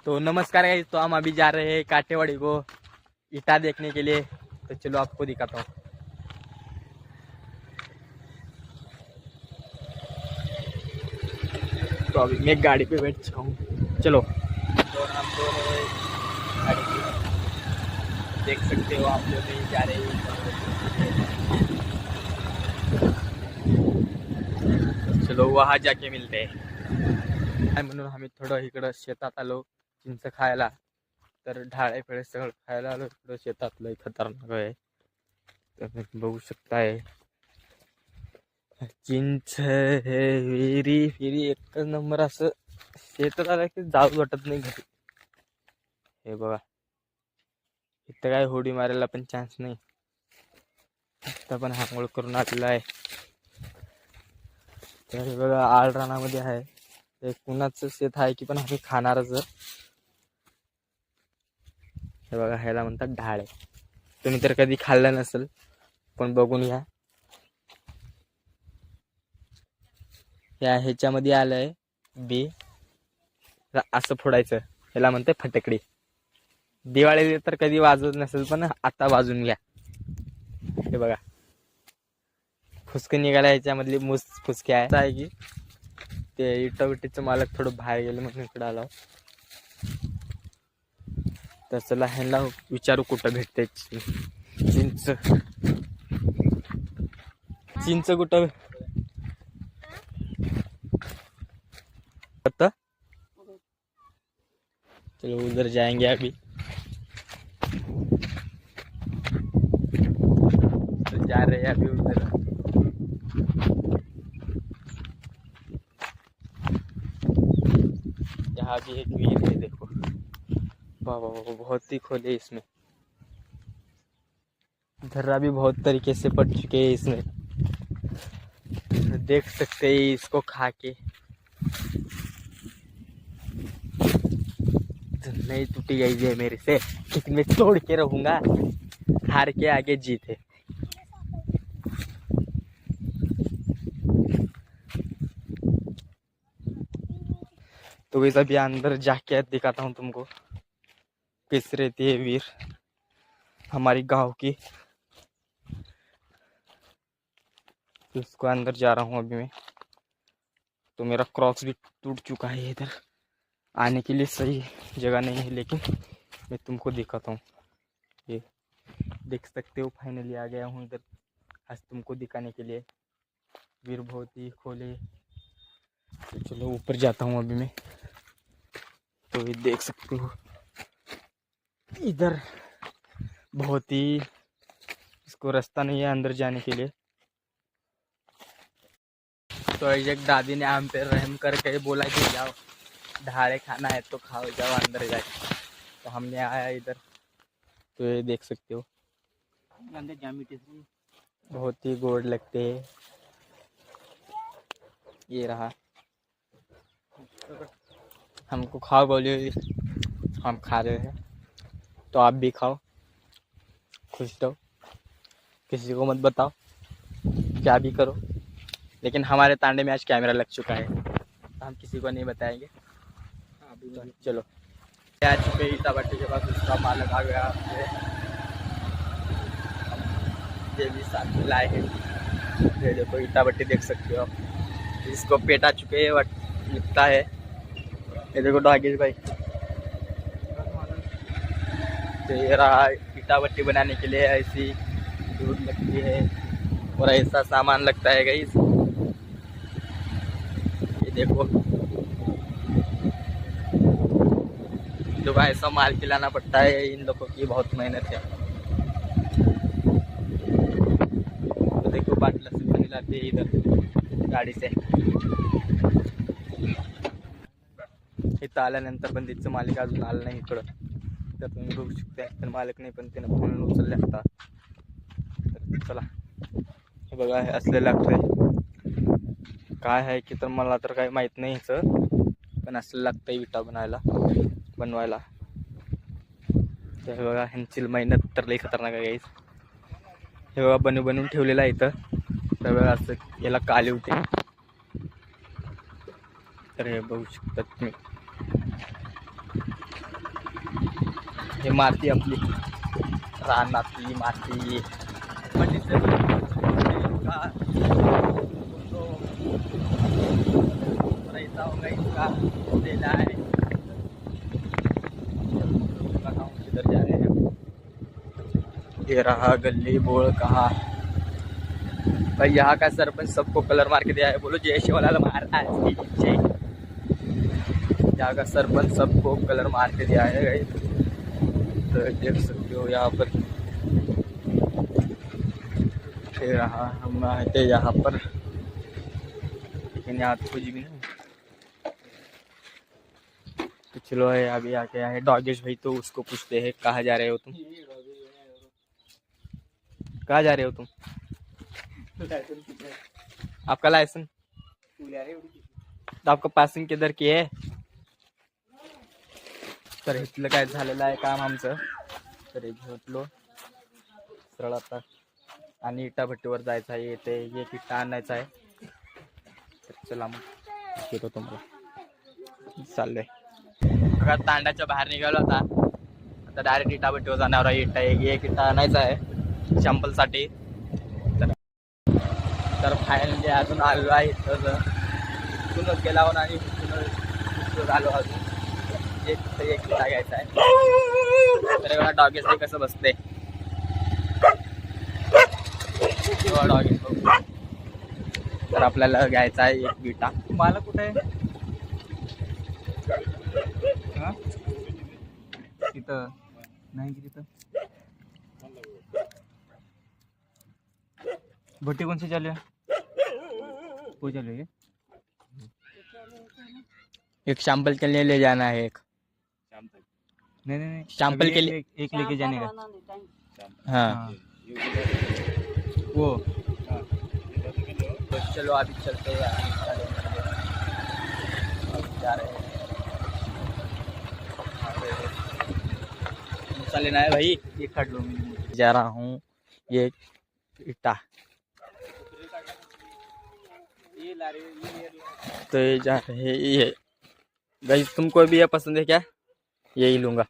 तो नमस्कार गाइस, तो हम अभी जा रहे हैं काटेवाड़ी को ईटा देखने के लिए। तो चलो आपको दिखाता हूँ। तो अभी मैं गाड़ी पे बैठ चुका हूँ। चलो तो हम दोनों गाड़ी पे देख सकते हो आप लोग नहीं जा रहे हैं। चलो वहाँ जाके मिलते हैं। म्हणून आम्ही थोडं इकडं शेतात आलो चिंच खायला। तर ढाळे फळे सगळं खायला आलो इकडं शेतात। लय खतरनाक आहे, तर बघू शकताय चिंच हे विहिरी फिरी एक नंबर। असं शेतात आलं की जाऊ वाटत नाही घरी। हे बघा इथं काय होडी मारायला पण चान्स नाही। इथं पण हांगोळ करून आलेला आहे। तर हे बघा आळरानामध्ये आहे। ते कुणाचं शेत आहे की पण आम्ही खाणारच। हे बघा ह्याला म्हणतात ढाळे। तुम्ही तर कधी खाल्लं नसेल पण बघून घ्या। ह्याच्यामध्ये आलंय बी असं फोडायचं, ह्याला म्हणते फटकडी। दिवाळीला तर कधी वाजवत नसेल पण आता वाजून घ्या। हे बघा फुसकं निघाला, ह्याच्यामधली मूस फुसके आहे की ते इटावटीचं मालक थोडं बाहेर गेलं म्हणून इकडं आलो। तर चला ह्यांना विचारू कुठं भेटते चिंच। चिंच कुठं पता? चलो उधर जाएंगे अभी। तो जा रहे हैं अभी उधर। यहाँ भी एक वीर है, देखो वाह बहुत ही खोले इसमें। धर्रा भी बहुत तरीके से पड़ चुके हैं इसमें, देख सकते हैं इसको खा के। नहीं टूटी गई है मेरे से, लेकिन मैं तोड़ के रहूंगा। हार के आगे जीत है। तो वैसे अभी अंदर जाके दिखाता हूँ तुमको किस रहती है वीर हमारी गांव की। तो उसको अंदर जा रहा हूँ अभी मैं। तो मेरा क्रॉक्स भी टूट चुका है। इधर आने के लिए सही जगह नहीं है, लेकिन मैं तुमको दिखाता हूँ। ये देख सकते हो फाइनली आ गया हूँ इधर आज तुमको दिखाने के लिए। वीर बहुत ही खोले। तो चलो ऊपर जाता हूँ अभी मैं। तो ये देख सकते हो इधर बहुत ही इसको रास्ता नहीं है अंदर जाने के लिए। तो एक दादी ने हम पे रहम करके बोला कि जाओ ढाड़े खाना है तो खाओ, जाओ अंदर जाके। तो हमने आया इधर। तो ये देख सकते हो बहुत ही गोड़ लगते हैं। ये रहा, हमको खाओ बोले, हम खा रहे हैं। तो आप भी खाओ, खुश रहो, किसी को मत बताओ, क्या भी करो। लेकिन हमारे तांडे में आज कैमरा लग चुका है तो हम किसी को नहीं बताएंगे। तो चलो आ चुके ईटा भट्टी के पास, उसका मालक आ गया। ये भी साथ में लाए हैं। ये देखो ईटा भट्टी देख सकते हो आप, इसको पेटा चुके हैं बट लिपटा है। ये देखो डागिस भाई। तो ये रहा ईटा भट्टी बनाने के लिए ऐसी दूध लगती है और ऐसा सामान लगता है गाइस। ये देखो लोग ऐसा माल खिलाना पड़ता है, इन लोगों की बहुत मेहनत है। तो देखो बाटला से पानी लाते हैं इधर गाड़ी से। इथं आल्यानंतर पण तिचं मालिक अजून आलं नाही इकडं। तर तुम्ही बघू शकता तर मालक नाही पण त्यानं फोन उचलले आता। तर चला हे बघा हे असले लागतंय काय आहे की, तर मला तर काही माहित नाही ह्याचं, पण असलं लागतंय विटा बनवायला। तर बघा ह्यांची मेहनत तर लई खतरनाक आहे गाईस। हे बघा बनवून ठेवलेलं आहे इथं। तर बघा असं याला काली होते। तर हे बघू शकता तुम्ही। हे माती आपली रानातली माती बघितलं का पैसा होगा इसका देना है। किधर जा रहे हैं? ये रहा गली बोल कहाँ भाई। यहाँ का सरपंच सबको कलर मार के दिया है। बोलो जय शिवलाल महाराज की जय। यहाँ का सरपंच सबको कलर मार के दिया है। तो देख सकते हो यहाँ पर फिर रहा हम आते यहाँ पर, लेकिन यहाँ तो कुछ भी नहीं। तो चलो है अभी आके आए डॉगेश भाई, तो उसको पूछते हैं कहाँ जा रहे हो तुम? कहाँ जा रहे हो तुम? आपका लायसन आपका पासिंग किधर की आहे? तर इथलं काय झालेलं आहे काम आमचं, तर हे घेतलो सरळ आता आणि इटाभट्टीवर जायचं आहे। येते एक इटा आणायचा आहे, तर चला मग घेतो तुम्हाला। चाललंय बघा तांड्याच्या बाहेर निघालो आता डायरेक्ट इटाभट्टीवर जाणार आहे। एक इटा आणायचा आहे शॅम्पलसाठी। तर फायनली अजून आलो आहे इथं, इथूनच गेला होऊन आणि इथूनच आलो अजून एक इटा घ्यायचा आहे। तर एवढा डॉगेस कसं बसते डॉगेस, तर आपल्याला घ्यायचा आहे एक विटा। मला कुठे आहे तिथं नाही की तिथं भट्टी कौन सी चालू है? वो चालू है एक सैंपल के लिए ले जाना है। एक नहीं सैंपल के लिए एक लेके जाने का। हाँ वो तो चलो अभी चलते हैं जा रहे हैं। मसाला लेना है भाई, ये खड़ लो। जा रहा हूँ ये इटा, तो ये जा रहे ये गाइस। तुमको भी ये पसंद है क्या? यही लूंगा।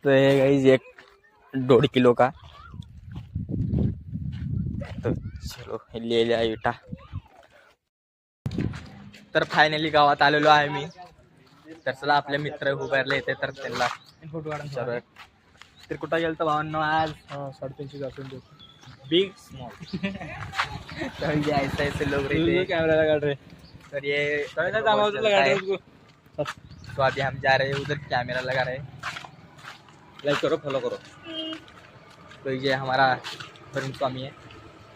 तो ये गाइस एक 1.5 किलो का, तो चलो ले लिया इटा। तर फायनली गावात आलेलो आहे मी। तर चला आपले मित्र उभारले येते, तर त्यांना फोटो काढून तर कुठं गेलं तर भावांनो आज 350 बिग स्मॉल। तो ये ऐसे लोग रहते कैमरा लगा रहे। तर ये तो अभी हम जा रहे हैं उधर, कैमरा लगा रहे। लाइक करो, फॉलो करो। तो ये हमारा वरुण स्वामी है,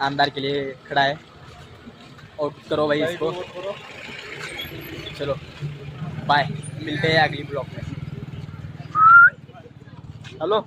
आमदार के लिए खड़ा है। और करो भाई इसको। चलो बाय, मिलते हैं अगली ब्लॉग में। हेलो।